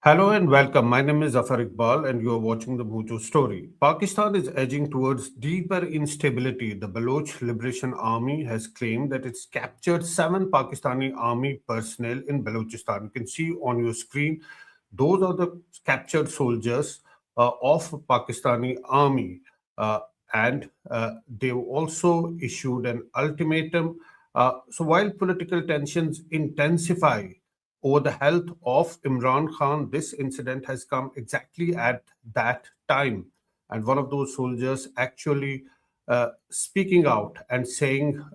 Hello and welcome. My name is Zafar Iqbal, and you are watching the Mojo story. Pakistan is edging towards deeper instability. The Baloch Liberation Army has claimed that it's captured seven Pakistani army personnel in Balochistan. You can see on your screen, those are the captured soldiers of Pakistani army. Uh, and they've also issued an ultimatum. So while political tensions intensify, over the health of Imran Khan, this incident has come exactly at that time. And one of those soldiers actually speaking out and saying,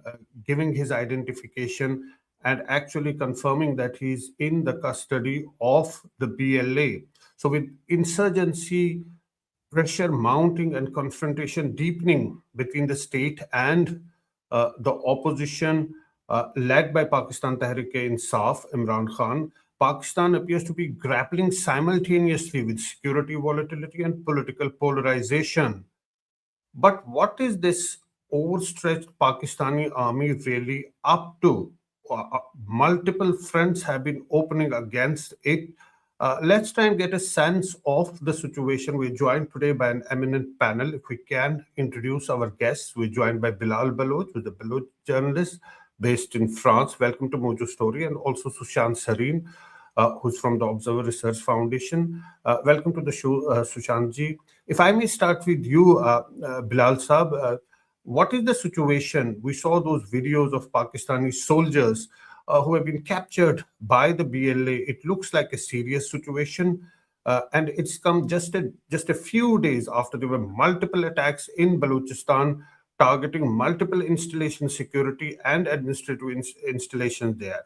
giving his identification and actually confirming that he's in the custody of the BLA. So, with insurgency pressure mounting and confrontation deepening between the state and the opposition led by Pakistan Tehreek-e-Insaf, Imran Khan, Pakistan appears to be grappling simultaneously with security volatility and political polarization. But what is this overstretched Pakistani army really up to? Multiple fronts have been opening against it. Let's try and get a sense of the situation. We're joined today by an eminent panel. If we can introduce our guests, we're joined by Bilal Baloch, who's a Baloch journalist based in France. Welcome to Mojo Story, and also Sushant Sareen, who's from the Observer Research Foundation. Welcome to the show, Sushant ji. If I may start with you, Bilal Saab, what is the situation? We saw those videos of Pakistani soldiers who have been captured by the BLA. It looks like a serious situation. And it's come just a few days after there were multiple attacks in Balochistan targeting multiple installation security and administrative installations there.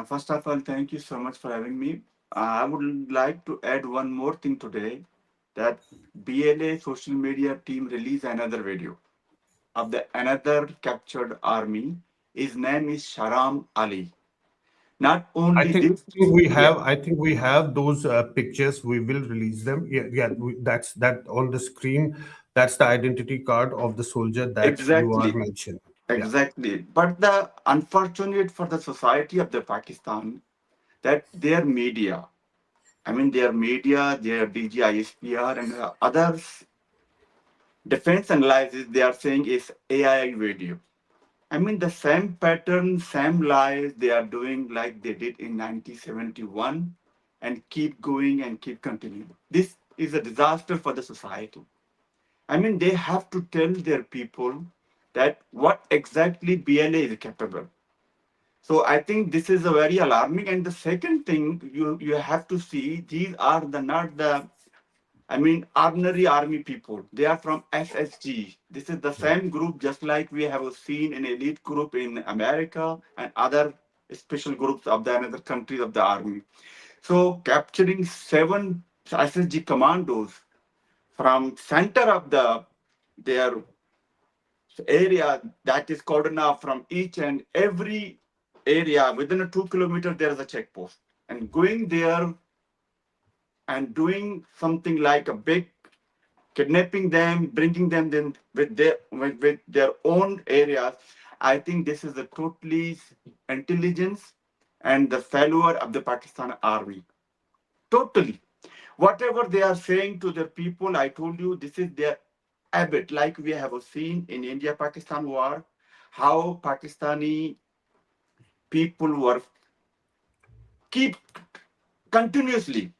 First of all, thank you so much for having me. I would like to add one more thing today that BLA social media team released another video of the another captured army. His name is Sharam Ali. Not I only think this, we yeah, have. I think we have those pictures. We will release them. Yeah, yeah. That's that on the screen. That's the identity card of the soldier that you are exactly, mentioning. Yeah. exactly. But the unfortunate for the society of the Pakistan that their media, their media, their DGISPR and others defense analysis they are saying is AI video. The same pattern, same lies they are doing like they did in 1971 and keep going and keep continuing. This is a disaster for the society. They have to tell their people that what exactly BLA is capable. So I think this is a very alarming. And the second thing you have to see, these are the not the ordinary army people. They are from SSG. This is the same group, just like we have seen an elite group in America and other special groups of the another countries of the army. So capturing seven SSG commandos from center of their area that is cordoned off from each and every area within a 2 kilometer there is a checkpost and going there and doing something like a big kidnapping them, bringing them then with their own areas. I think this is a totally intelligence and the failure of the Pakistan army. Totally. Whatever they are saying to their people, I told you this is their habit, like we have seen in India-Pakistan war, how Pakistani people were keep continuously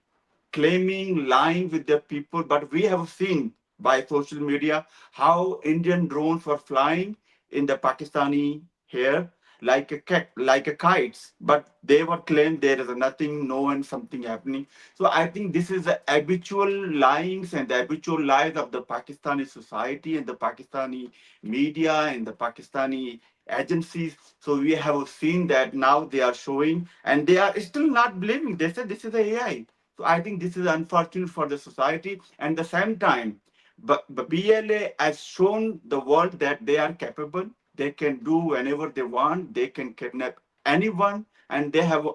claiming, lying with their people. But we have seen by social media how Indian drones were flying in the Pakistani here like a cat, like a kites, but they were claimed there is nothing, no one, something happening. So I think this is the habitual lyings and the habitual lies of the Pakistani society and the Pakistani media and the Pakistani agencies. So we have seen that now they are showing and they are still not believing. They said this is a AI. So I think this is unfortunate for the society. And at the same time, but BLA has shown the world that they are capable. They can do whenever they want. They can kidnap anyone, and they have a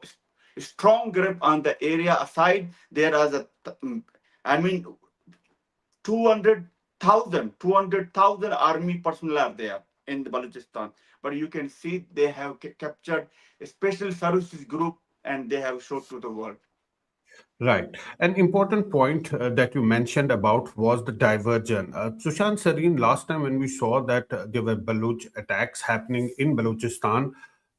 strong grip on the area. Aside, there is I mean, 200,000 army personnel are there in the Balochistan. But you can see they have captured a special services group and they have showed to the world. Right. An important point that you mentioned about was the diversion. Sushant Sareen, last time when we saw that there were Baloch attacks happening in Balochistan,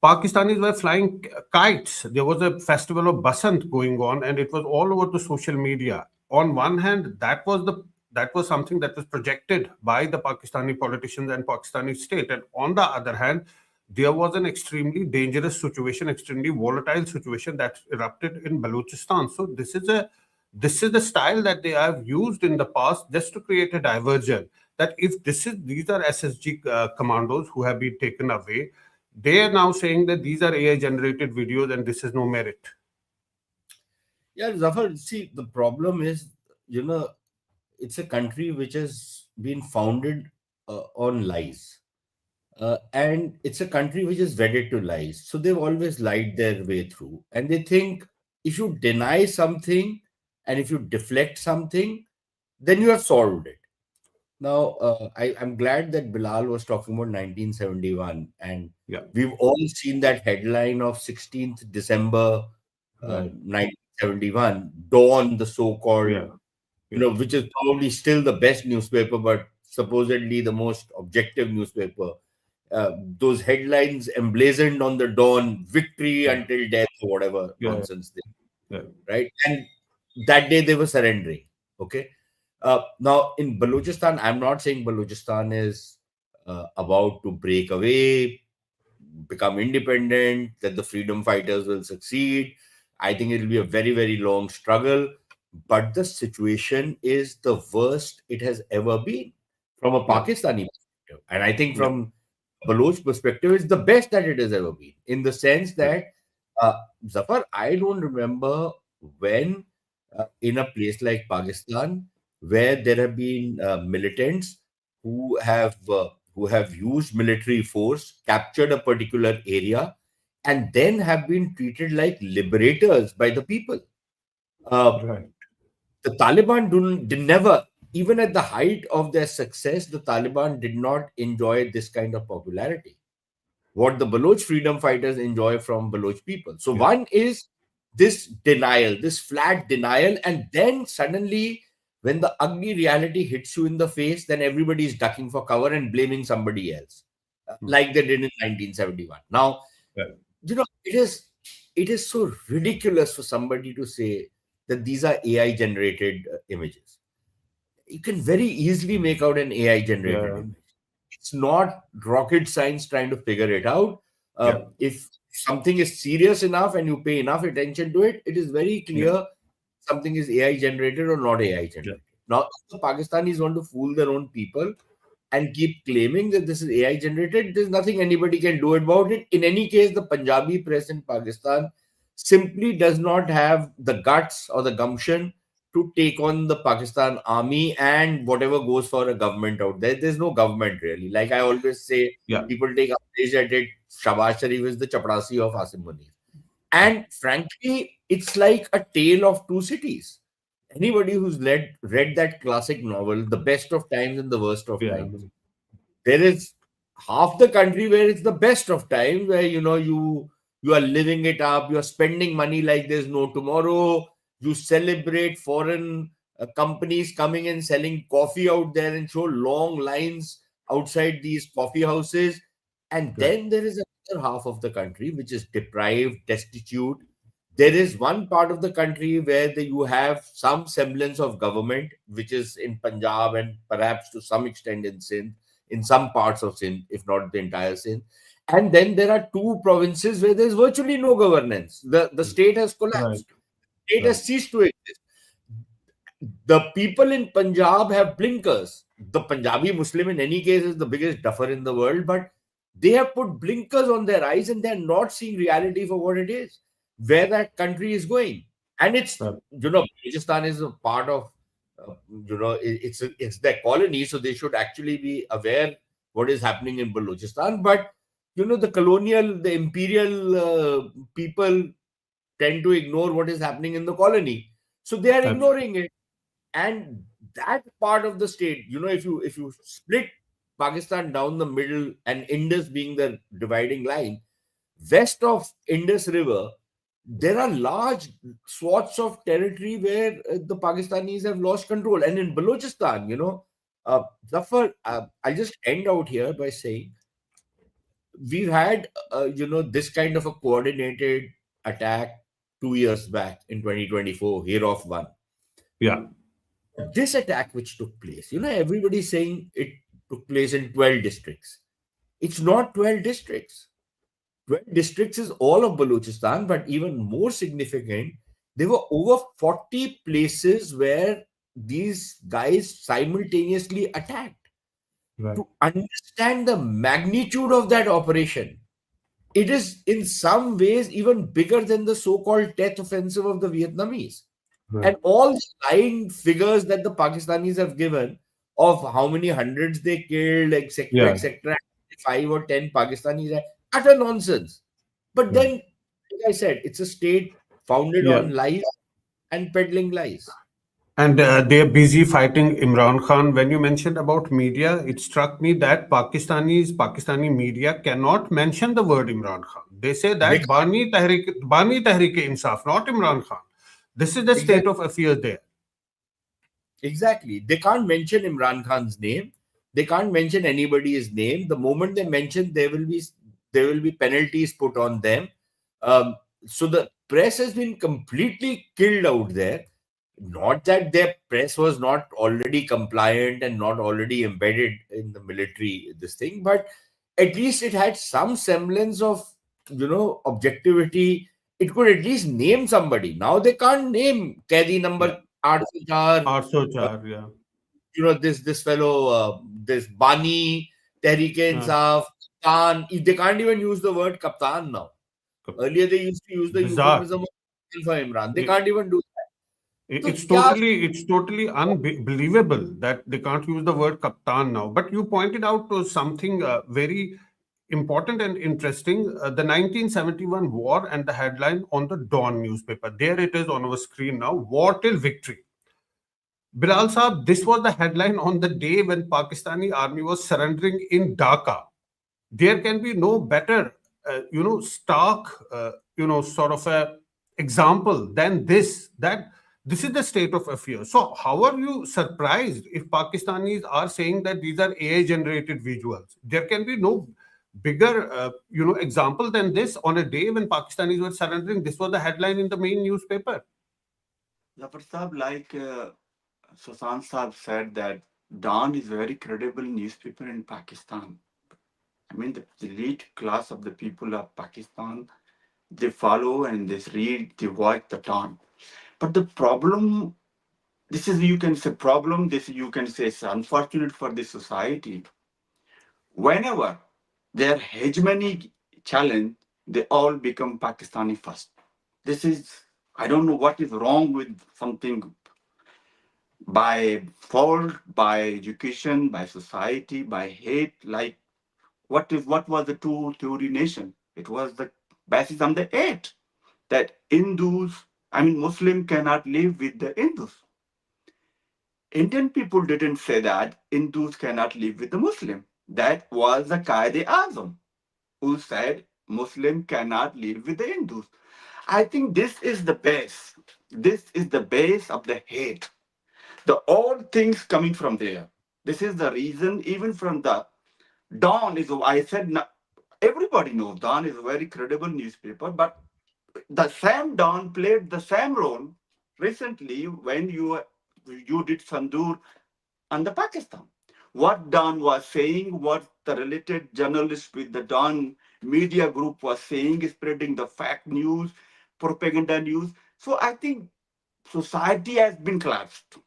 Pakistanis were flying kites. There was a festival of Basant going on, and it was all over the social media. On one hand, that was something that was projected by the Pakistani politicians and Pakistani state, and on the other hand, there was an extremely dangerous situation, extremely volatile situation that erupted in Balochistan. So this is the style that they have used in the past just to create a diversion. That if these are SSG commandos who have been taken away, they are now saying that these are AI generated videos and this is no merit. Yeah, Zafar, see, the problem is, you know, it's a country which has been founded on lies. And it's a country which is wedded to lies. So they've always lied their way through. And they think if you deny something and if you deflect something, then you have solved it. Now, I'm glad that Bilal was talking about 1971. And Yeah, we've all seen that headline of 16th December right. 1971, Dawn, the so called, Yeah, yeah, which is probably still the best newspaper, but supposedly the most objective newspaper. Those headlines emblazoned on the dawn, victory yeah, until death, or whatever yeah, nonsense they, yeah, right? And that day they were surrendering. Okay. Now in Balochistan, I'm not saying Balochistan is about to break away, become independent, that the freedom fighters will succeed. I think it will be a very, very long struggle. But the situation is the worst it has ever been from a yeah, Pakistani perspective. And I think yeah, from Baloch perspective, it's the best that it has ever been, in the sense yeah, that, Zafar, I don't remember when in a place like Pakistan, where there have been militants who have uh, who have used military force, captured a particular area, and then have been treated like liberators by the people. Uh, right. the Taliban did never, even at the height of their success, the Taliban did not enjoy this kind of popularity. What the Baloch freedom fighters enjoy from Baloch people. So Yeah, one is this denial, this flat denial, and then suddenly, when the ugly reality hits you in the face, then everybody is ducking for cover and blaming somebody else, mm, like they did in 1971. Now, yeah, it is so ridiculous for somebody to say that these are AI generated images. You can very easily make out an AI generated yeah, image. It's not rocket science trying to figure it out. yeah, If something is serious enough and you pay enough attention to it, it is very yeah, clear something is AI generated or not AI yeah, generated. Now, if the Pakistanis want to fool their own people and keep claiming that this is AI generated, there's nothing anybody can do about it. In any case, the Punjabi press in Pakistan simply does not have the guts or the gumption to take on the Pakistan army and whatever goes for a government out there. There's no government really. Like I always say, yeah, people take umbrage at it. Shabaz Sharif is the Chaprasi of Asim Munir. And frankly, it's like a tale of two cities. Anybody who's read that classic novel, The Best of Times and the Worst of yeah, Times, there is half the country where it's the best of times, where you are living it up, you are spending money like there's no tomorrow, you celebrate foreign companies coming and selling coffee out there and show long lines outside these coffee houses. And right, then there is another half of the country which is deprived, destitute. There is one part of the country where you have some semblance of government, which is in Punjab and perhaps to some extent in Sindh, in some parts of Sindh, if not the entire Sindh. And then there are two provinces where there's virtually no governance. The state has right, collapsed. State right, has ceased to exist. The people in Punjab have blinkers. The Punjabi Muslim, in any case, is the biggest duffer in the world, but they have put blinkers on their eyes and they're not seeing reality for what it is, where that country is going. And right, Pakistan is a part of, it's their colony, so they should actually be aware what is happening in Balochistan. But, the colonial, the imperial people tend to ignore what is happening in the colony. So they are absolutely, ignoring it. And that part of the state, if you split Pakistan down the middle and Indus being the dividing line, west of Indus River there are large swaths of territory where the Pakistanis have lost control. And in Balochistan, Zafar, I'll just end out here by saying we've had, this kind of a coordinated attack 2 years back in 2024, here off one. Yeah. This attack which took place, everybody's saying it took place in 12 districts. It's not 12 districts. 12 districts is all of Balochistan, but even more significant, there were over 40 places where these guys simultaneously attacked. Right. To understand the magnitude of that operation, it is in some ways even bigger than the so-called Tet Offensive of the Vietnamese. Right. And all the lying figures that the Pakistanis have given of how many hundreds they killed, etc., Yeah. etc., 5 or 10 Pakistanis, are utter nonsense. But Right. then, like I said, it's a state founded Yeah. on lies and peddling lies. And they're busy fighting Imran Khan. When you mentioned about media, it struck me that Pakistani media cannot mention the word Imran Khan. They say They that Bani Tehreek Insaf, not Imran Khan. This is the can't, state of affairs there. exactly. They can't mention Imran Khan's name. They can't mention anybody's name. The moment they mention, there will be penalties put on them. Um, so the press has been completely killed out there. Not that their press was not already compliant and not already embedded in the military, this thing, but at least it had some semblance of, objectivity. It could at least name somebody. Now they can't name Kaidi Yeah. number 804, 804, yeah. this fellow, this Bani, Tehreek Uh, Insaf, Kaptan. They can't even use the word Kaptan now. Earlier they used to use the bizarre. euphemism of for Imran. They It- can't even do that. So It's yeah, totally unbelievable that they can't use the word kaptan now. But you pointed out to something very important and interesting: the 1971 war and the headline on the Dawn newspaper. There it is on our screen now. War till victory. Bilal Saab, this was the headline on the day when Pakistani army was surrendering in Dhaka. There can be no better, stark, sort of a example than this, that this is the state of affairs. So how are you surprised if Pakistanis are saying that these are AI generated visuals? There can be no bigger, example than this. On a day when Pakistanis were surrendering, this was the headline in the main newspaper. Zafar Saab, like Susan Saab said that Dawn is a very credible newspaper in Pakistan. I mean, the elite class of the people of Pakistan, they follow and they read, they watch the Dawn. But the problem, this is you can say problem, this you can say it's unfortunate for the society. Whenever their hegemony challenge, they all become Pakistani first. This is, I don't know what is wrong with something by fault, by education, by society, by hate. Like what was the two theory nation? It was the basis on the hate that Hindus, I mean Muslim cannot live with the Hindus. Indian people didn't say that Hindus cannot live with the Muslim. That was the Qaeda Azam who said Muslim cannot live with the Hindus. I think this is the base. This is the base of the hate. The all things coming from there. This is the reason, even from the Dawn is, I said, everybody knows Dawn is a very credible newspaper, but the same Dawn played the same role recently when you did Sandur and the Pakistan. What Dawn was saying, what the related journalists with the Dawn media group was saying, is spreading the fact news, propaganda news. So I think society has been collapsed.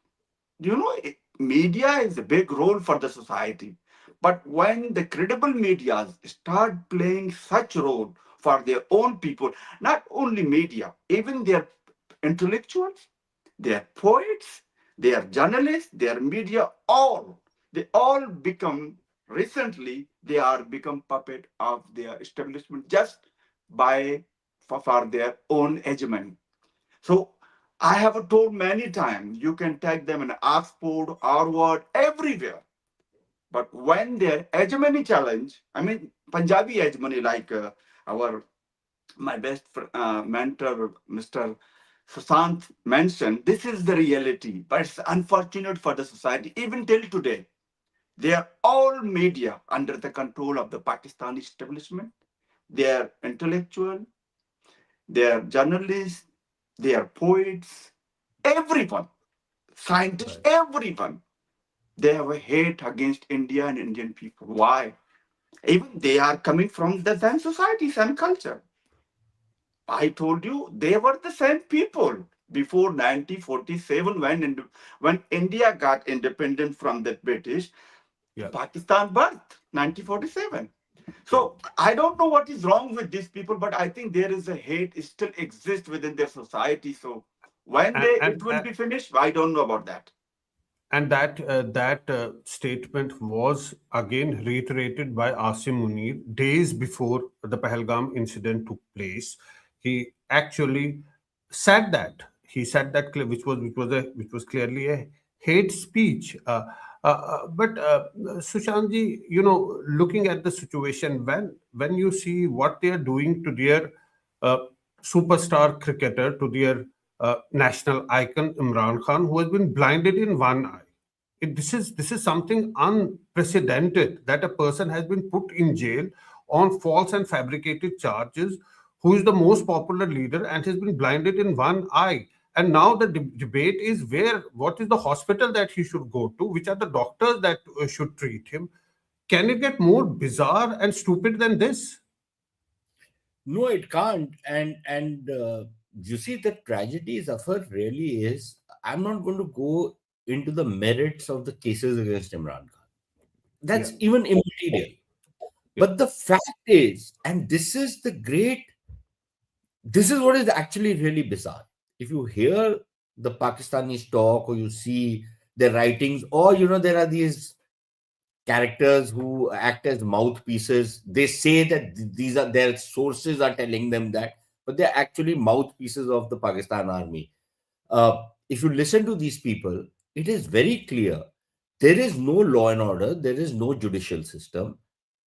Media is a big role for the society. But when the credible media start playing such role for their own people, not only media, even their intellectuals, their poets, their journalists, their media, they all become, recently, they are become puppet of their establishment just for their own hegemony. So I have told many times, you can take them in Oxford, Harvard, everywhere. But when their hegemony challenge, I mean Punjabi hegemony, like our my mentor, Mr. Sushant, mentioned, this is the reality, but it's unfortunate for the society. Even till today, they are all media under the control of the Pakistani establishment. They are intellectual, they are journalists, they are poets, everyone, scientists, Right. everyone. They have a hate against India and Indian people. Why? Even they are coming from the same society, same culture. I told you they were the same people before 1947 when India got independent from the British. Yeah. Pakistan birth 1947. Yeah. So I don't know what is wrong with these people, but I think there is a hate still exists within their society. So when And they and it will be finished, I don't know about that. that statement was again reiterated by Asim Munir days before the Pahalgam incident took place. He actually said that which was clearly a hate speech. But Sushantji, looking at the situation, when you see what they are doing to their uh, superstar cricketer, to their national icon Imran Khan, who has been blinded in one eye. This is something unprecedented, that a person has been put in jail on false and fabricated charges, who is the most popular leader and has been blinded in one eye. And now the debate is what is the hospital that he should go to, which are the doctors that should treat him. Can it get more bizarre and stupid than this? No, it can't. And you see, the tragedy, Zafar, really is. I'm not going to go into the merits of the cases against Imran Khan. Yeah, That's even immaterial. yeah, But the fact is, and this is what is actually really bizarre. If you hear the Pakistanis talk, or you see their writings, or there are these characters who act as mouthpieces. They say that these are their sources are telling them that, but they're actually mouthpieces of the Pakistan army. If you listen to these people, it is very clear there is no law and order, there is no judicial system.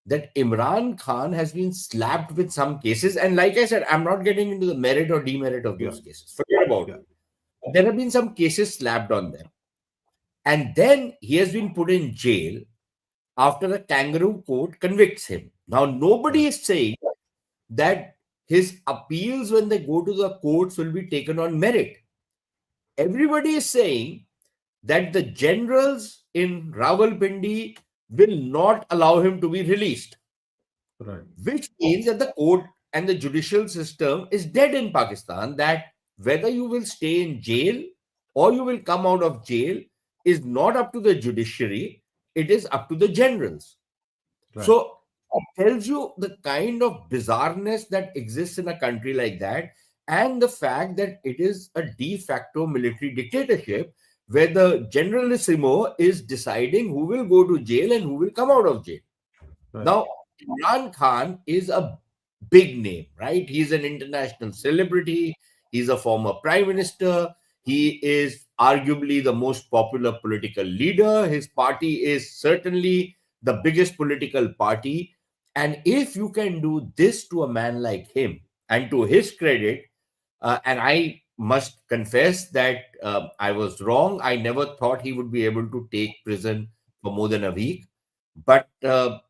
That Imran Khan has been slapped with some cases, and like I said, I'm not getting into the merit or demerit of yeah, those cases. Forget about yeah. it. There have been some cases slapped on them, and then he has been put in jail after a kangaroo court convicts him. Now, nobody Right, is saying that his appeals, when they go to the courts, will be taken on merit. Everybody is saying that the generals in Rawalpindi will not allow him to be released, right, which means that the court and the judicial system is dead in Pakistan. That whether you will stay in jail or you will come out of jail is not up to the judiciary, it is up to the generals. right, So it tells you the kind of bizarreness that exists in a country like that, and the fact that it is a de facto military dictatorship where the generalissimo is deciding who will go to jail and who will come out of jail. right, Now, Imran Khan is a big name, right? He's an international celebrity. He's a former prime minister. He is arguably the most popular political leader. His party is certainly the biggest political party. And if you can do this to a man like him, and to his credit, and I must confess that I was wrong. I never thought he would be able to take prison for more than a week. But the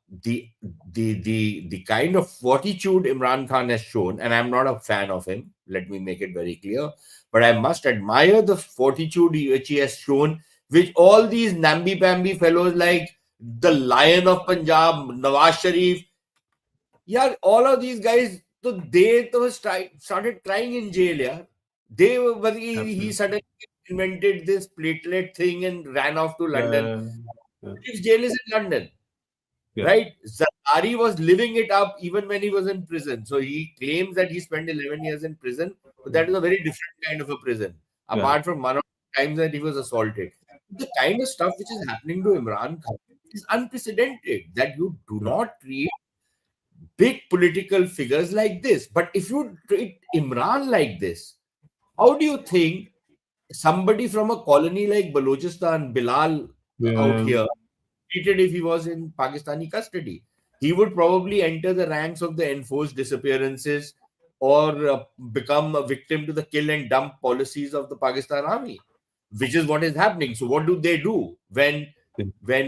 the kind of fortitude Imran Khan has shown, and I'm not a fan of him. Let me make it very clear. But I must admire the fortitude which he has shown, which all these namby-pamby fellows like the Lion of Punjab, Nawaz Sharif, yeah, all of these guys, so they started crying in jail. Yeah, but he absolutely. suddenly invented this platelet thing and ran off to London. Yeah, yeah, His jail is in London, yeah, right? Zardari was living it up even when he was in prison. So he claims that he spent 11 years in prison, but that is a very different kind of a prison, yeah, apart from one of the times that he was assaulted. The kind of stuff which is happening to Imran Khan is unprecedented, that you do yeah, not treat big political figures like this. But if you treat Imran like this, how do you think somebody from a colony like Balochistan, Bilal out yeah, here, treated if he was in Pakistani custody? He would probably enter the ranks of the enforced disappearances. or become a victim to the kill and dump policies of the Pakistan army, which is what is happening. So what do when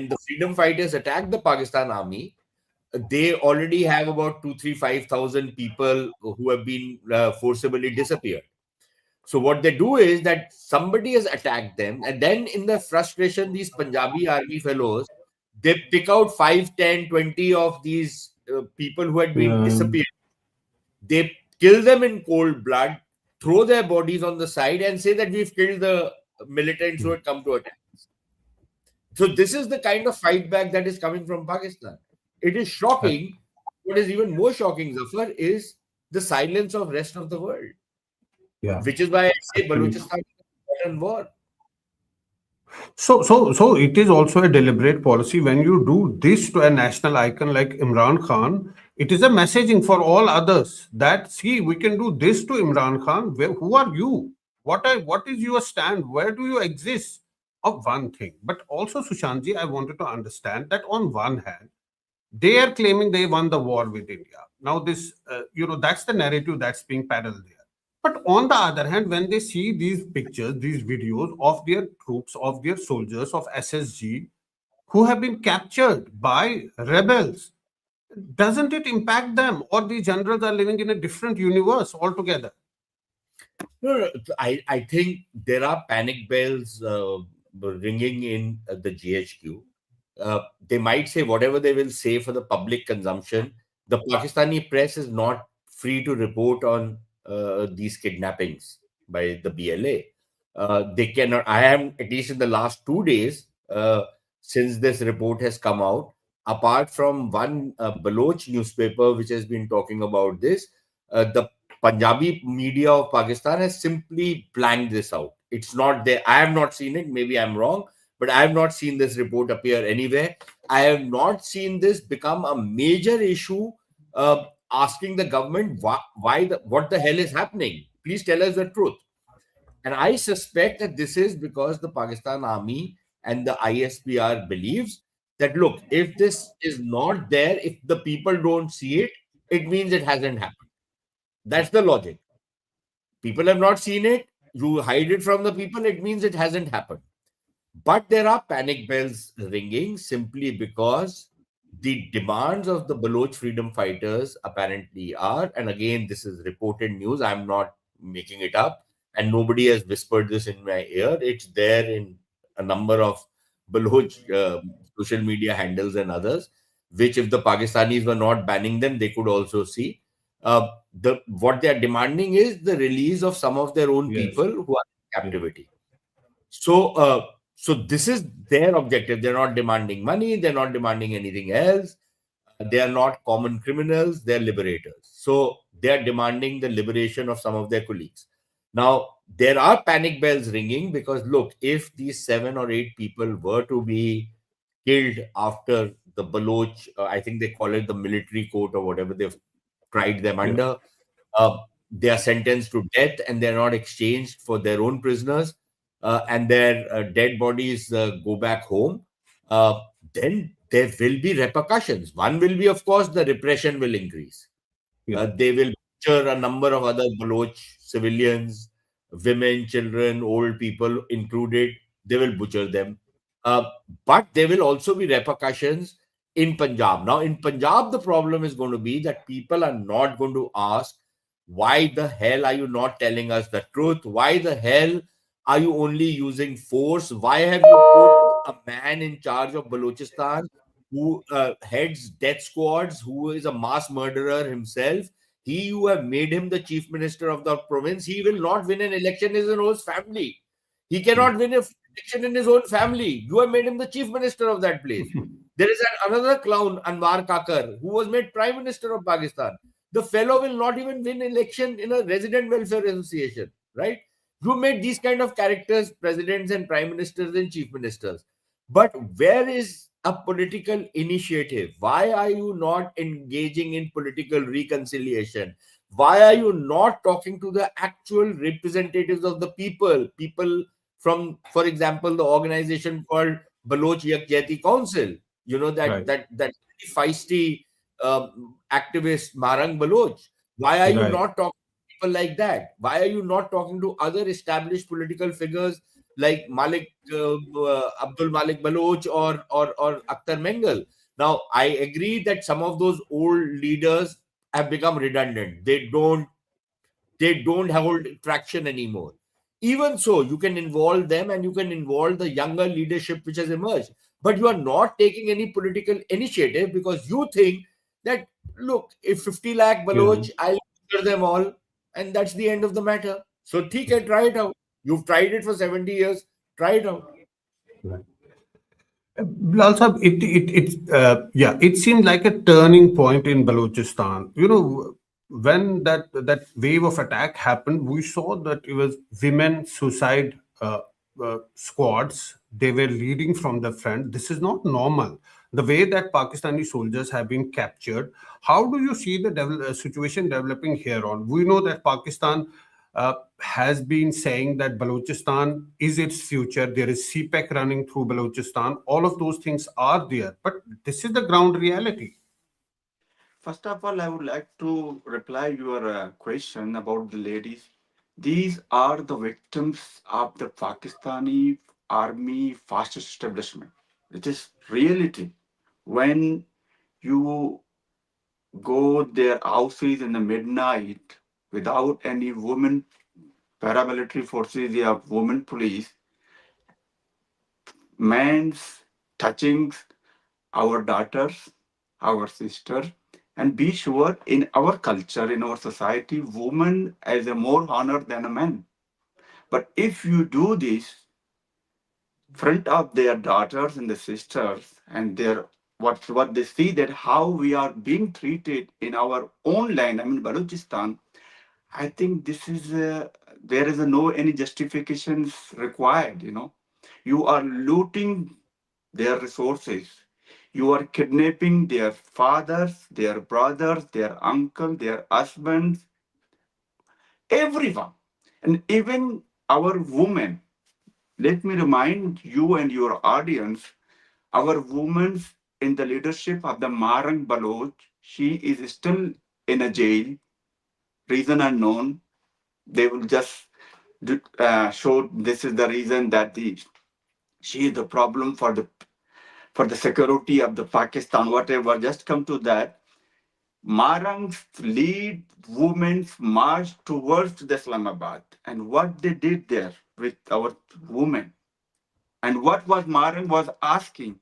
the freedom fighters attack the Pakistan army? They already have about 2, 3, 5,000 people who have been forcibly disappeared. So what they do is that somebody has attacked them, and then in the frustration, these Punjabi army fellows, they pick out 5, 10, 20 of these people who had been Yeah. disappeared. They kill them in cold blood, throw their bodies on the side, and say that we've killed the militants who had come to attack. So this is the kind of fight back that is coming from Pakistan. It is shocking. What is even more shocking, Zafar, is the silence of rest of the world, Yeah. which is why I say Absolutely. Balochistan is a modern war. So it is also a deliberate policy. When you do this to a national icon like Imran Khan, it is a messaging for all others that see we can do this to Imran Khan. Who are you? What is your stand? Where do you exist? Of one thing, but also Sushantji, I wanted to understand that on one hand, they are claiming they won the war with India. Now, this, that's the narrative that's being peddled there. But on the other hand, when they see these pictures, these videos of their troops, of their soldiers, of SSG who have been captured by rebels, doesn't it impact them? Or the generals are living in a different universe altogether? No, I think there are panic bells ringing in the GHQ. They might say whatever they will say for the public consumption. The Pakistani press is not free to report on these kidnappings by the BLA. They cannot. I am, at least in the last 2 days, since this report has come out, apart from one Baloch newspaper which has been talking about this, the Punjabi media of Pakistan has simply blanked this out. It's not there. I have not seen it. Maybe I'm wrong, but I have not seen this report appear anywhere. I have not seen this become a major issue, asking the government what the hell is happening. Please tell us the truth. And I suspect that this is because the Pakistan army and the ISPR believes that, look, if this is not there, if the people don't see it, it means it hasn't happened. That's the logic. People have not seen it. You hide it from the people, it means it hasn't happened. But there are panic bells ringing simply because the demands of the Baloch freedom fighters apparently are, and again, this is reported news, I'm not making it up, and nobody has whispered this in my ear. It's there in a number of Baloch social media handles and others, which if the Pakistanis were not banning them, they could also see. What they are demanding is the release of some of their own Yes. people who are in Yeah. captivity. So, so this is their objective. They're not demanding money. They're not demanding anything else. They are not common criminals. They're liberators. So they are demanding the liberation of some of their colleagues. Now, there are panic bells ringing because look, if these 7 or 8 people were to be killed after the Baloch, I think they call it the military court or whatever they've tried them Yeah. under, uh, they are sentenced to death and they're not exchanged for their own prisoners, and their dead bodies go back home, uh, then there will be repercussions. One will be, of course, the repression will increase. Yeah. They will butcher a number of other Baloch civilians, women, children, old people included. They will butcher them. Uh, but there will also be repercussions in Punjab. Now, in Punjab, the problem is going to be that people are not going to ask, why the hell are you not telling us the truth? Why the hell are you only using force? Why have you put a man in charge of Balochistan who heads death squads, who is a mass murderer himself? He, you have made him the chief minister of the province. He will not win an election in his own family. He cannot win an election in his own family. You have made him the chief minister of that place. There is another clown, Anwar Kakar, who was made prime minister of Pakistan. The fellow will not even win election in a resident welfare association, right? You made these kind of characters presidents and prime ministers and chief ministers. But where is a political initiative? Why are you not engaging in political reconciliation? Why are you not talking to the actual representatives of the people? People from, for example, the organization called Baloch Yakjati Council. You know that Right. feisty activist Marang Baloch. Why are you Right. not talking people like that? Why are you not talking to other established political figures like Abdul Malik Baloch or Akhtar Mengal? Now, I agree that some of those old leaders have become redundant. They don't hold traction anymore. Even so, you can involve them and you can involve the younger leadership which has emerged. But you are not taking any political initiative because you think that, look, if 50 lakh Yeah. Baloch, I'll clear them all, and that's the end of the matter. So, okay, try it out. You've tried it for 70 years, try it out. Right. Bilal Sahab, yeah, it seemed like a turning point in Balochistan. When that wave of attack happened, we saw that it was women suicide squads. They were leading from the front. This is not normal. The way that Pakistani soldiers have been captured. How do you see the situation developing here on? We know that Pakistan has been saying that Balochistan is its future. There is CPEC running through Balochistan. All of those things are there, but this is the ground reality. First of all, I would like to reply your question about the ladies. These are the victims of the Pakistani army fascist establishment. It is reality. When you go their houses in the midnight without any women paramilitary forces, they have women police, men's touching our daughters, our sisters, and be sure in our culture, in our society, woman is a more honor than a man. But if you do this front of their daughters and the sisters and their what they see that how we are being treated in our own land, I mean Balochistan, I think this is there is no any justifications required. You are looting their resources. You are kidnapping their fathers, their brothers, their uncle, their husbands, everyone, and even our women. Let me remind you and your audience, our women in the leadership of the Marang Baloch, she is still in a jail, reason unknown. They will just show this is the reason that she is the problem for the security of the Pakistan, whatever. Just come to that. Marang's lead women's march towards the Islamabad and what they did there with our women. And what was Marang was asking?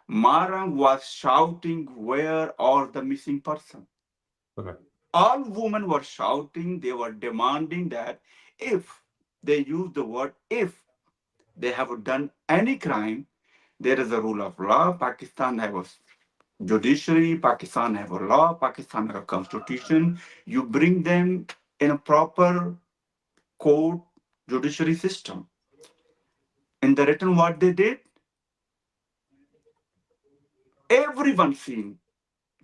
Marang was shouting, where are the missing person? Correct. All women were shouting, they were demanding that if they use the word if they have done any crime, there is a rule of law. Pakistan have a judiciary, Pakistan have a law, Pakistan have a constitution. You bring them in a proper court judiciary system. In the written, what they did, everyone seen.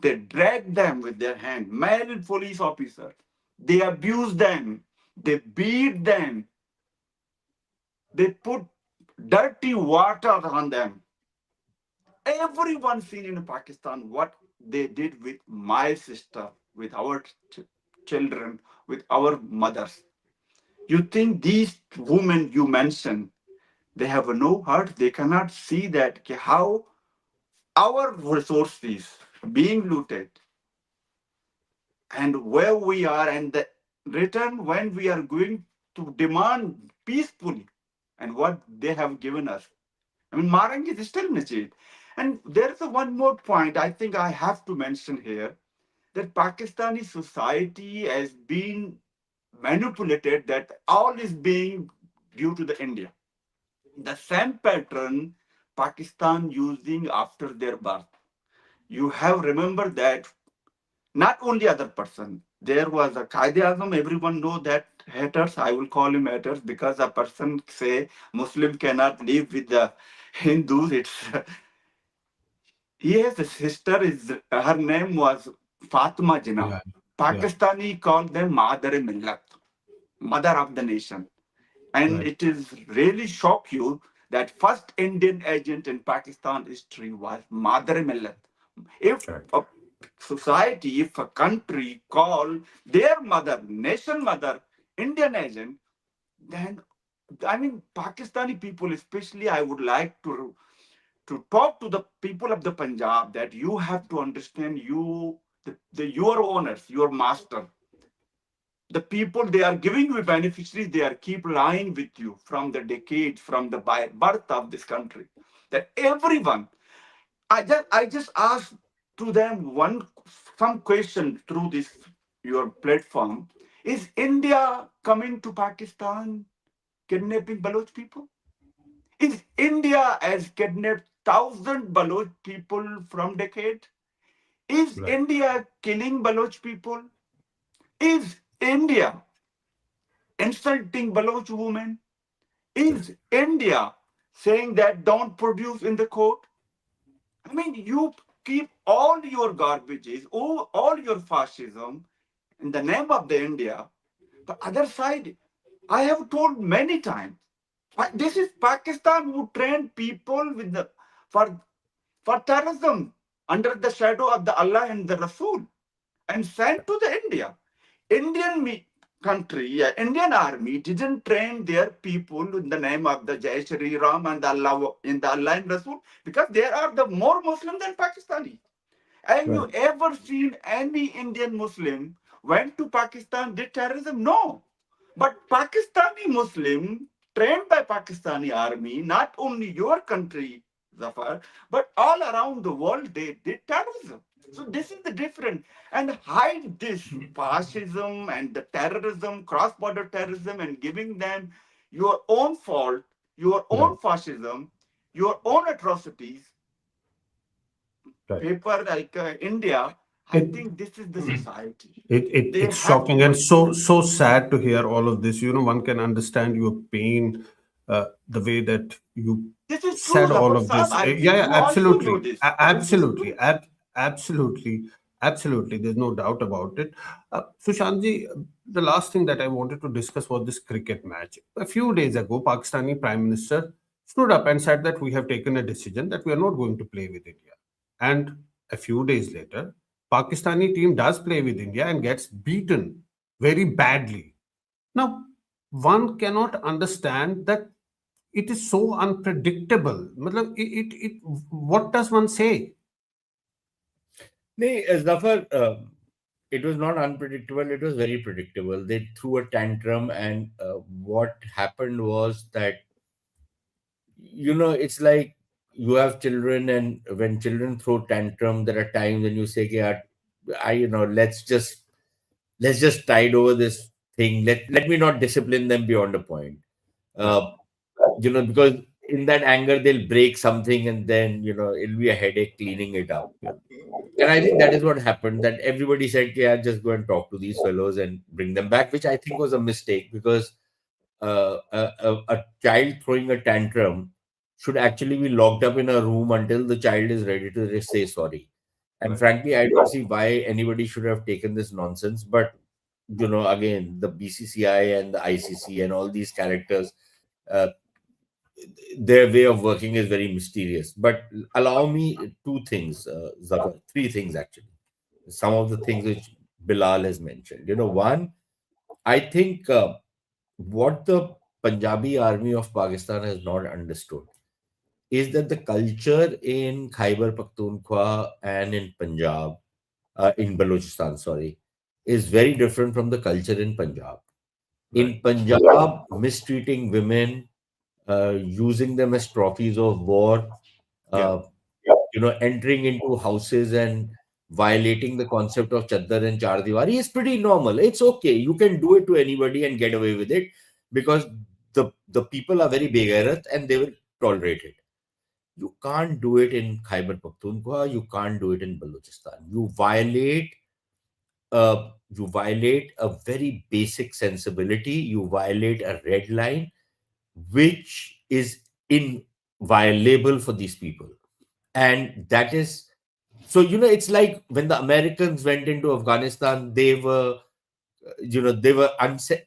They dragged them with their hand, male police officers. They abused them. They beat them. They put dirty water on them. Everyone seen in Pakistan what they did with my sister, with our children, with our mothers. You think these women you mentioned, they have no heart, they cannot see that how our resources being looted and where we are and the return when we are going to demand peacefully and what they have given us. I mean, Marang is still in jail. And there's a one more point I think I have to mention here that Pakistani society has been manipulated that all is being due to the India. The same pattern Pakistan using after their birth. You have remembered that not only other person. There was a Qaeda Azam, everyone know that haters, I will call him haters because a person say Muslim cannot live with the Hindus. It's yes, sister is her name was Fatima Jinnah. Yeah. Yeah. Pakistani called them Mother Millat, mother of the nation. And Right. it is really shock you that first Indian agent in Pakistan history was Mother Millat. If Correct. society, if a country call their mother, nation mother, Indian agent, then I mean Pakistani people, especially, I would like to talk to the people of the Punjab that you have to understand your owners, your master, the people they are giving you beneficiaries, they are keep lying with you from the decades, from the birth of this country. That everyone, I just asked to them one some question through this your platform. Is India coming to Pakistan kidnapping Baloch people? Is India has kidnapped thousand Baloch people from decade? Is Right. India killing Baloch people? Is India insulting Baloch women? Right. Is India saying that don't produce in the court? I mean, you keep all your garbages, all your fascism in the name of the India. The other side, I have told many times, this is Pakistan who trained people with the for for terrorism under the shadow of the Allah and the Rasul and sent to the India. Indian country, yeah, Indian army didn't train their people in the name of the Jai Shri Ram and the Allah in the Allah and Rasul because they are the more Muslim than Pakistani. Have Right. you ever seen any Indian Muslim went to Pakistan did terrorism? No. But Pakistani Muslim trained by Pakistani army, not only your country, Zafar, but all around the world, they did terrorism. So this is the difference. And hide this fascism and the terrorism, cross-border terrorism, and giving them your own fault, your Right. own fascism, your own atrocities, Right. paper like India, I It, think this is the society. They it's have shocking to and understand. so sad to hear all of this. One can understand your pain, the way that you This is true, said all Zafar of Saab. this. I Yeah, think yeah, you also know absolutely. this. This is Absolutely. true. Absolutely. Absolutely. There's no doubt about it. Sushantji, the last thing that I wanted to discuss was this cricket match. A few days ago, Pakistani Prime Minister stood up and said that we have taken a decision that we are not going to play with India. And a few days later, Pakistani team does play with India and gets beaten very badly. Now, one cannot understand that it is so unpredictable. Matlab, what does one say? Nee, Zafar, it was not unpredictable. It was very predictable. They threw a tantrum, and what happened was that, it's like you have children, and when children throw tantrum, there are times when you say, "Yeah, let's just tide over this thing. Let me not discipline them beyond a point." Right. Uh, because in that anger they'll break something, and then it'll be a headache cleaning it up. Yeah. And I think that is what happened. That everybody said, "Yeah, just go and talk to these fellows and bring them back," which I think was a mistake because a child throwing a tantrum should actually be locked up in a room until the child is ready to just say sorry. And Right. frankly, I don't see why anybody should have taken this nonsense. But again, the BCCI and the ICC and all these characters, uh, their way of working is very mysterious. But allow me two things, Zafar, three things actually. Some of the things which Bilal has mentioned. One, I think what the Punjabi army of Pakistan has not understood is that the culture in Khyber Pakhtunkhwa and in Punjab, in Balochistan, sorry, is very different from the culture in Punjab. Right. In Punjab, mistreating women, using them as trophies of war, Yeah. uh, entering into houses and violating the concept of Chaddar and Char Diwari is pretty normal. It's okay. You can do it to anybody and get away with it because the people are very begairat and they will tolerate it. You can't do it in Khyber Pakhtunkhwa. You can't do it in Balochistan. You violate a very basic sensibility. You violate a red line, which is inviolable for these people. And that is so, it's like when the Americans went into Afghanistan, they were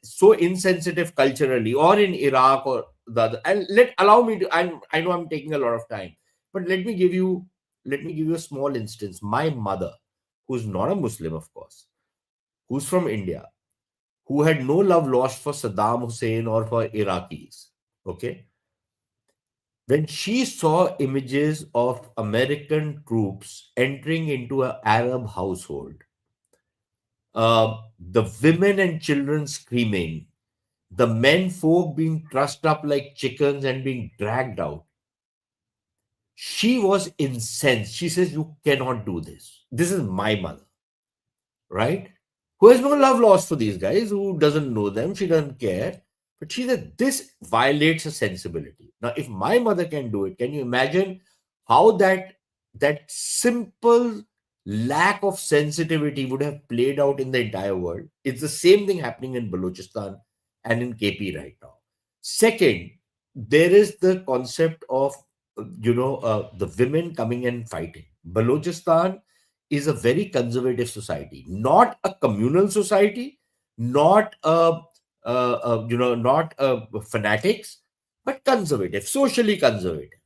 so insensitive culturally, or in Iraq or the other. And allow me to, I know I'm taking a lot of time, but let me give you a small instance. My mother, who's not a Muslim, of course, who's from India, who had no love lost for Saddam Hussein or for Iraqis. Okay. When she saw images of American troops entering into an Arab household, the women and children screaming, the men folk being trussed up like chickens and being dragged out, she was incensed. She says, "You cannot do this. This is my mother, right? Who has no love lost for these guys, who doesn't know them, she doesn't care. But she said, this violates a sensibility. Now, if my mother can do it, can you imagine how that simple lack of sensitivity would have played out in the entire world? It's the same thing happening in Balochistan and in KP right now. Second, there is the concept of the women coming and fighting. Balochistan is a very conservative society, not a communal society, not not fanatics, but conservative, socially conservative.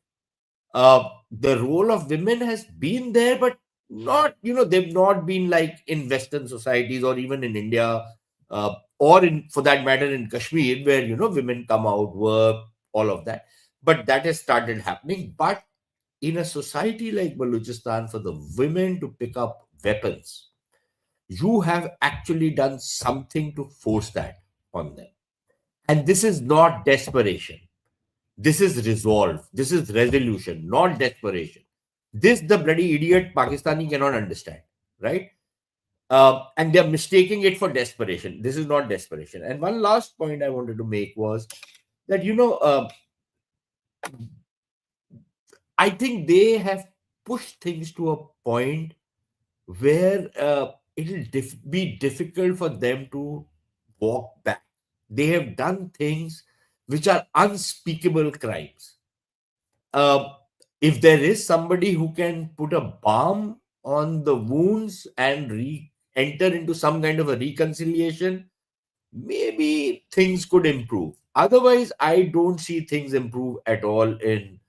The role of women has been there, but not, they've not been like in Western societies or even in India, or in, for that matter, in Kashmir, where, women come out, work, all of that. But that has started happening. But in a society like Balochistan, for the women to pick up weapons, you have actually done something to force that on them. And this is not desperation. This is resolve. This is resolution, not desperation. This the bloody idiot Pakistani cannot understand, right? And they're mistaking it for desperation. This is not desperation. And one last point I wanted to make was that, I think they have pushed things to a point where it'll be difficult for them to walk back. They have done things which are unspeakable crimes. Uh, if there is somebody who can put a balm on the wounds and enter into some kind of a reconciliation, maybe things could improve. Otherwise, I don't see things improve at all in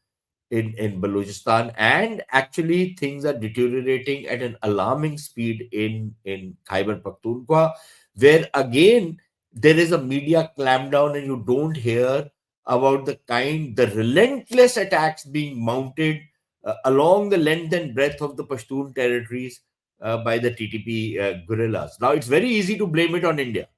Balochistan, and actually things are deteriorating at an alarming speed in Khyber Pakhtunkhwa, where again there is a media clampdown, and you don't hear about the relentless attacks being mounted along the length and breadth of the Pashtun territories by the TTP guerrillas. Now it's very easy to blame it on India.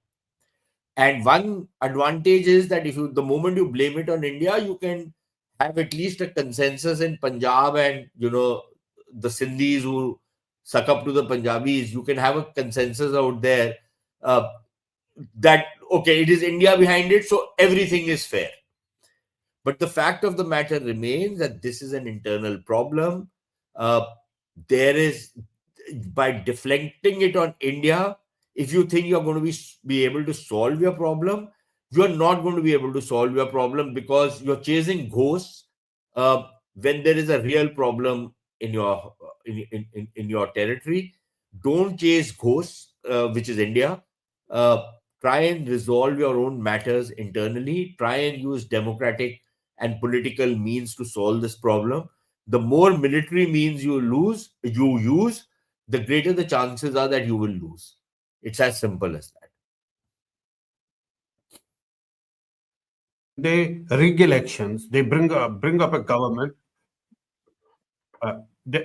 And one advantage is that if you, the moment you blame it on India, you can have at least a consensus in Punjab and the Sindhis who suck up to the Punjabis. You can have a consensus out there uh, that okay, it is India behind it, so everything is fair. But the fact of the matter remains that this is an internal problem. Uh, there is, by deflecting it on India, if you think you're going to be able to solve your problem, you're not going to be able to solve your problem, because you're chasing ghosts when there is a real problem in your in your territory. Don't chase ghosts, which is India. Uh, Try and resolve your own matters internally. Try and use democratic and political means to solve this problem. The more military means you use, the greater the chances are that you will lose. It's as simple as that. When they rig elections, they bring up a government.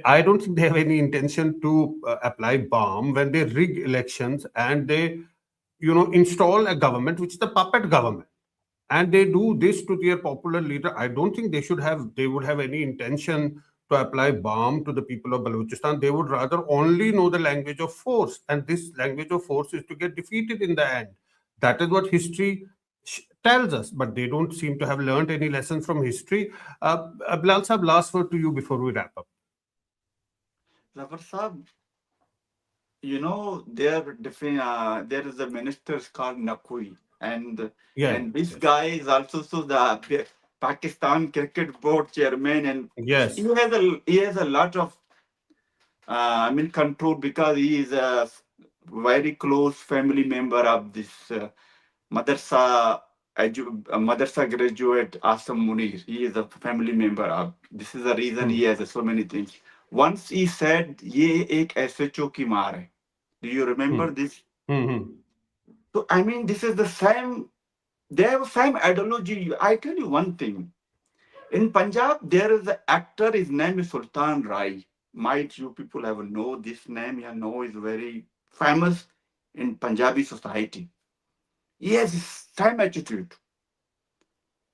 I don't think they have any intention to apply bomb when they rig elections and they, install a government which is the puppet government, and they do this to their popular leader. I don't think they would have any intention to apply bomb to the people of Balochistan. They would rather only know the language of force, and this language of force is to get defeated in the end. That is what history tells us, but they don't seem to have learned any lessons from history. Bilal Sahab, last word to you before we wrap up. Zafar Saab, there is a minister called Nakui, Yeah, and this yes, guy is also the Pakistan Cricket Board chairman, and yes. he has a lot of control, because he is a very close family member of this madrasa madrasa graduate Asam Munir. He is a family member of. This is the reason he Hmm. has so many things. Once he said, "ये एक SHO की मार है." Do you remember Hmm. this? Hmm. So I mean, this is the same. They have same ideology. I tell you one thing. In Punjab, there is an actor. His name is Sultan Rai. Might you people have know this name? You know, is very famous in Punjabi society. He has the same attitude,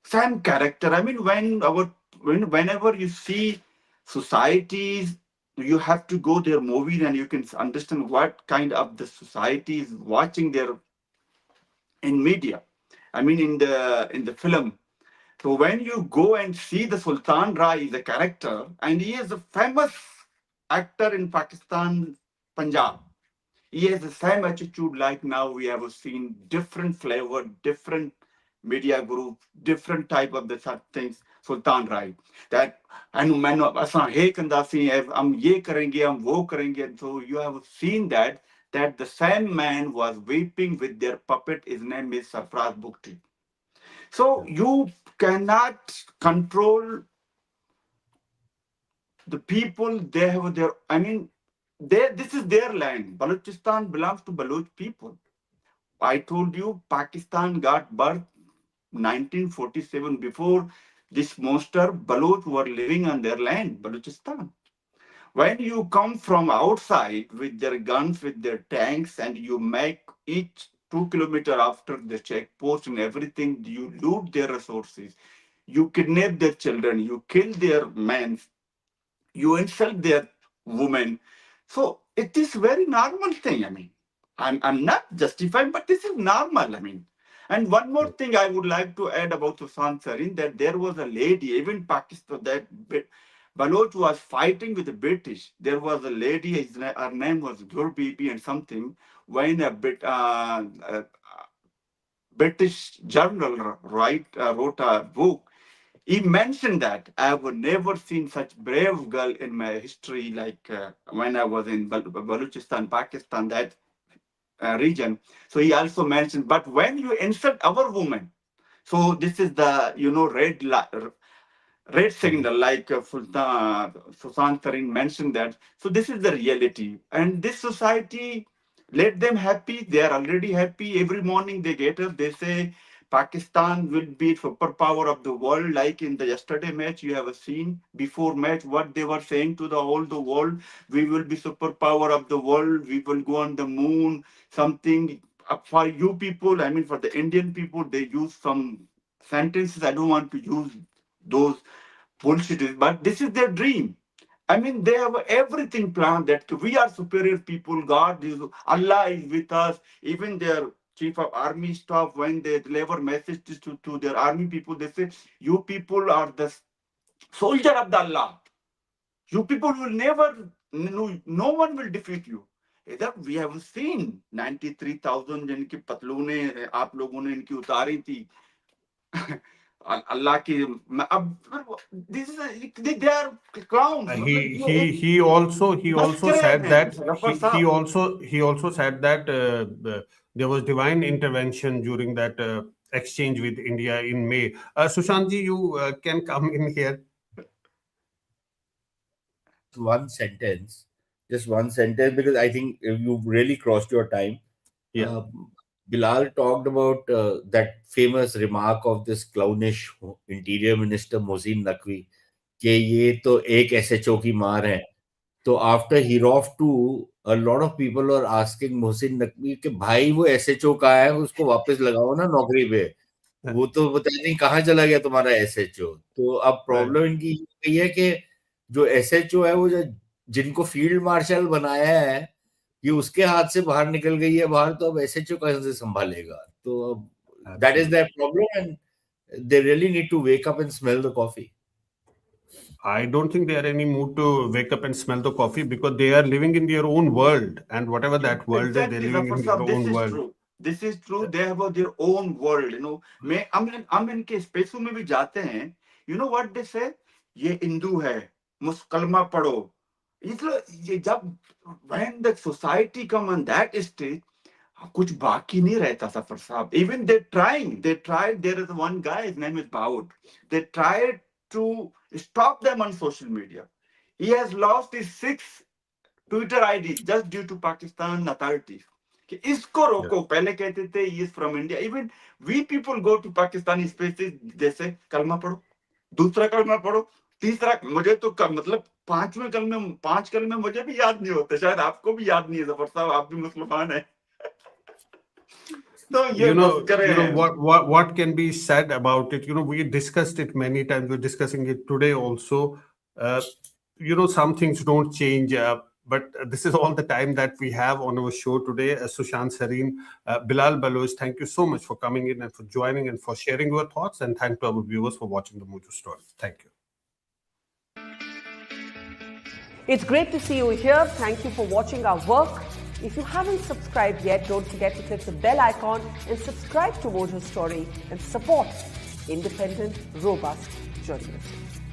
same character. I mean, whenever you see societies, you have to go their movies and you can understand what kind of the society is watching their in media. I mean, in the film. So when you go and see the Sultan Rai is a character, and he is a famous actor in Pakistan, Punjab. He has the same attitude like now we have seen different flavor, different media group, different type of the such things. Sultan Rai that and man asan hey kandasi हम ये करेंगे हम वो करेंगे. So you have seen that the same man was weeping with their puppet. His name is Sarfraz Bukti. So you cannot control the people. They have their. I mean, this is their land. Balochistan belongs to Baloch people. I told you, Pakistan got birth 1947. Before this monster, Baloch were living on their land, Balochistan. When you come from outside with their guns, with their tanks, and you make each 2 kilometers after the checkpost and everything, you loot their resources, you kidnap their children, you kill their men, you insult their women. So it is very normal thing. I mean, I'm not justifying, but this is normal. I mean, and one more thing I would like to add about Susan Sarin that there was a lady, even Pakistan, Baloch was fighting with the British. There was a lady, her name was Gurbibi and something, when a British journal wrote a book. He mentioned that I have never seen such brave girl in my history, like when I was in Balochistan, Pakistan, that region. So he also mentioned, but when you insult our woman, so this is the red signal, like Susan Tarin mentioned that. So this is the reality, and this society let them happy. They are already happy. Every morning they get up, they say Pakistan will be superpower of the world. Like in the yesterday match, you have seen before match what they were saying to the whole the world. We will be superpower of the world. We will go on the moon. Something for you people. I mean, for the Indian people, they use some sentences. I don't want to use those bullshit, but this is their dream. I mean, they have everything planned that we are superior people. God is, Allah is with us. Even their chief of army staff, when they deliver messages to their army people, they say, "You people are the soldier of the Allah. You people will never, no one will defeat you." इधर we have seen 93,000 जिनकी पतलूने आप लोगों ने इनकी उतारी थी. अल्लाह की अब this is they are clowns. मतलब ये एक he also मस्करे said हैं that गफर साहब. he also said that there was divine intervention during that exchange with India in May. Sushantji, you can come in here. One sentence, just one sentence, because I think you've really crossed your time. Yeah. Uh, Bilal talked about that famous remark of this clownish interior minister Mohsin Naqvi कि ये तो एक SHO की मार है. तो after he off too, a lot of people are asking Mohsin Naqvi कि भाई वो SHO कहाँ है, उसको वापस लगाओ ना नौकरी पे. वो तो पता नहीं कहाँ चला गया तुम्हारा SHO. तो अब Right. प्रॉब्लम इनकी ये है कि जो SHO है वो जो जिनको फील्ड मार्शल बनाया है ये उसके हाथ से बाहर निकल गई है बाहर, तो अब SHO कहाँ से संभालेगा. तो अब that is Absolutely. their problem, and they really need to wake up and smell the coffee. I don't think they are any mood to wake up and smell the coffee because they are living in their own world, and whatever that world is, they're Exactly, living Zafar in their Sahab, this own is world. true. This is true. They have their own world. मैं हम इनके स्पेसों में भी जाते हैं. You know what they say? ये हिंदू है, मुस्कलमा पढ़ो. ये जब when the society come on that stage, कुछ बाकी नहीं रहता सफर साहब. Even they tried. There is one guy, his name is Baud. They tried to stop them on social media. He has lost his 6 Twitter ID just due to Pakistan authorities. कि इसको Yeah. रोको, पहले कहते थे he is from India. Even we people go to Pakistani spaces, जैसे कलमा पढ़ो, दूसरा कलमा पढ़ो, तीसरा, मुझे तो मतलब 5 कलमे मुझे भी याद नहीं होते, शायद आपको भी याद नहीं है जफर साहब, आप भी मुसलमान हैं. तो ये मस्करे हैं. what can be said about it? We discussed it many times. We're discussing it today also. Some things don't change, but this is all the time that we have on our show today. Sushant Sareen, Bilal Baloch, thank you so much for coming in and for joining and for sharing your thoughts. And thank to our viewers for watching the Mojo story. Thank you. It's great to see you here. Thank you for watching our work. If you haven't subscribed yet, don't forget to click the bell icon and subscribe to Mojo Story and support independent, robust journalism.